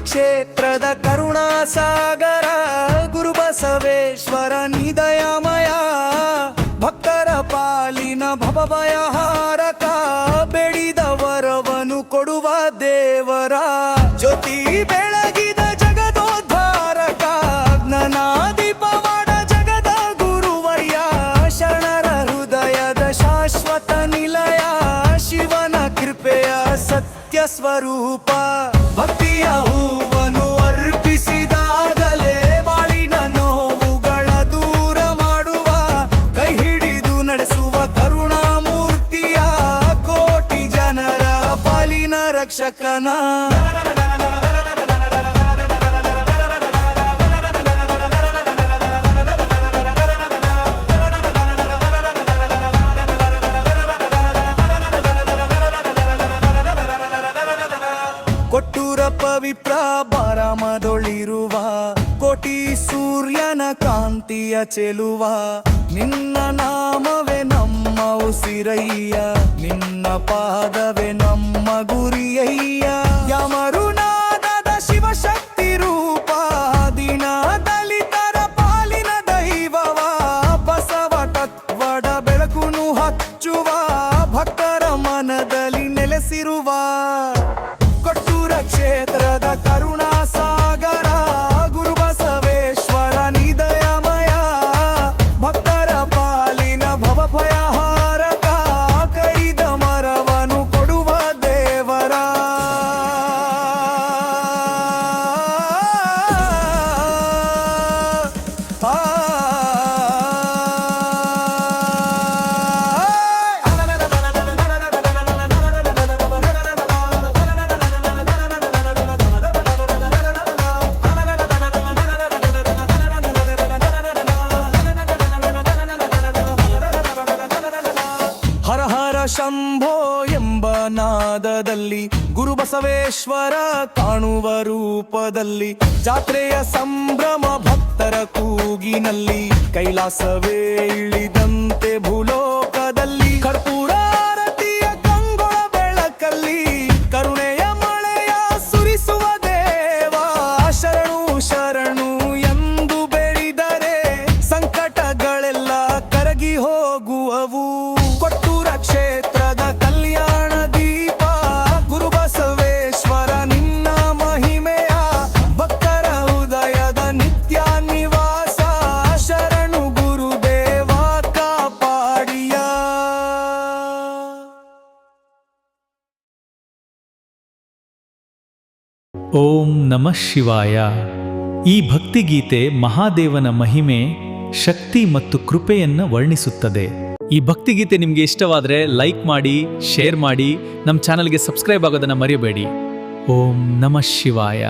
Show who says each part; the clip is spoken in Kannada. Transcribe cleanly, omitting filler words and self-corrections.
Speaker 1: ಕ್ಷೇತ್ರದ ಕರುಣಾಸಾಗರ ಗುರುಬಸವೇಶ್ವರ ನಿದಯಮಯ ಭಕ್ತರ ಪಾಲಿನ ಭವಭಯಹಾರಕ ಬೇಡಿದ ವರವನು ಕೊಡುವ ದೇವರ ಜ್ಯೋತಿ ಬೆಳಗಿದ ಜಗದೋದ್ಧಾರಕ ಜ್ಞಾನಾದೀಪವಾಡ ಜಗದ ಗುರುವಯ್ಯ ಶರಣರ ಹೃದಯದ ಶಾಶ್ವತ ನಿಲಯ ಶಿವನ ಕೃಪೆಯ ಸತ್ಯ ಸ್ವರೂಪ ಭಕ್ತಿಯ ಹೂವನ್ನು ಅರ್ಪಿಸಿದಾಗಲೇ ಬಾಳಿನ ನೋವುಗಳ ದೂರ ಮಾಡುವ ಕೈ ಹಿಡಿದು ನಡೆಸುವ ಕರುಣಾಮೂರ್ತಿಯ ಕೋಟಿ ಜನರ ಪಾಲಿನ ರಕ್ಷಕನ ಕೊಟ್ಟೂರ ಪವಿತ್ರ ಬಾರಾಮದೊಳಿರುವ ಕೋಟಿ ಸೂರ್ಯನ ಕಾಂತಿಯ ಚೆಲುವ ನಿನ್ನ ನಾಮವೇ ನಮ್ಮ ಉಸಿರಯ್ಯ ನಿನ್ನ ಪಾದವೇ ನಮ್ಮ ಗುರಿಯಯ್ಯ ಯಮರುನಾದದ ಶಿವಶಕ್ತಿ ರೂಪ ದಿನ ದಲಿತರ ಪಾಲಿನ ದೈವವ ಬಸವ ತತ್ವದ ಬೆಳಕುನು ಹಚ್ಚುವ ಭಕ್ತರ ಮನದಲ್ಲಿ ನೆಲೆಸಿರುವ ಕ್ಷೇತ್ರದ ಕರುಣಾಸಾಗರ ಗುರುಬಸವೇಶ್ವರ ನಿದಯಮಯ ಭಕ್ತರ ಪಾಲಿನ ಭವಭಯಹಾರಕ ಕೈದ ಮರವನು ಕೊಡುವ ದೇವರ ಶಂಭೋ ಎಂಬ ನಾದದಲ್ಲಿ ಗುರುಬಸವೇಶ್ವರ ಕಾಣುವ ರೂಪದಲ್ಲಿ ಜಾತ್ರೆಯ ಸಂಭ್ರಮ ಭಕ್ತರ ಕೂಗಿನಲ್ಲಿ ಕೈಲಾಸವೇ ಇಳಿದಂತೆ ಭೂಲೋಕದಲ್ಲಿ ಕರ್ಪೂರಾರತಿಯ ಕಂಗೊಳ ಬೆಳಕಲ್ಲಿ ಕರುಣೆಯ ಮಳೆಯ ಸುರಿಸುವ ದೇವ ಶರಣು ಶರಣು ಎಂದು ಬೆಳೆದರೆ ಸಂಕಟಗಳೆಲ್ಲ ಕರಗಿ ಹೋಗುವವು ಕ್ಷೇತ್ರದ ಕಲ್ಯಾಣ ದೀಪ ಗುರುಬಸವೇಶ್ವರ ನಿನ್ನ ಮಹಿಮೆಯ ಭಕ್ತರ ಹೃದಯದ ನಿತ್ಯ ನಿವಾಸ ಶರಣು ಗುರುದೇವ ಕಾಪಾಡಿಯ.
Speaker 2: ಓಂ ನಮಃ ಶಿವಾಯ. ಈ ಭಕ್ತಿಗೀತೆ ಮಹಾದೇವನ ಮಹಿಮೆ, ಶಕ್ತಿ ಮತ್ತು ಕೃಪೆಯನ್ನು ವರ್ಣಿಸುತ್ತದೆ. ಈ ಭಕ್ತಿಗೀತೆ ನಿಮಗೆ ಇಷ್ಟವಾದರೆ ಲೈಕ್ ಮಾಡಿ, ಶೇರ್ ಮಾಡಿ, ನಮ್ಮ ಚಾನಲ್ಗೆ ಸಬ್ಸ್ಕ್ರೈಬ್ ಆಗೋದನ್ನು ಮರೆಯಬೇಡಿ. ಓಂ ನಮಃ ಶಿವಾಯ.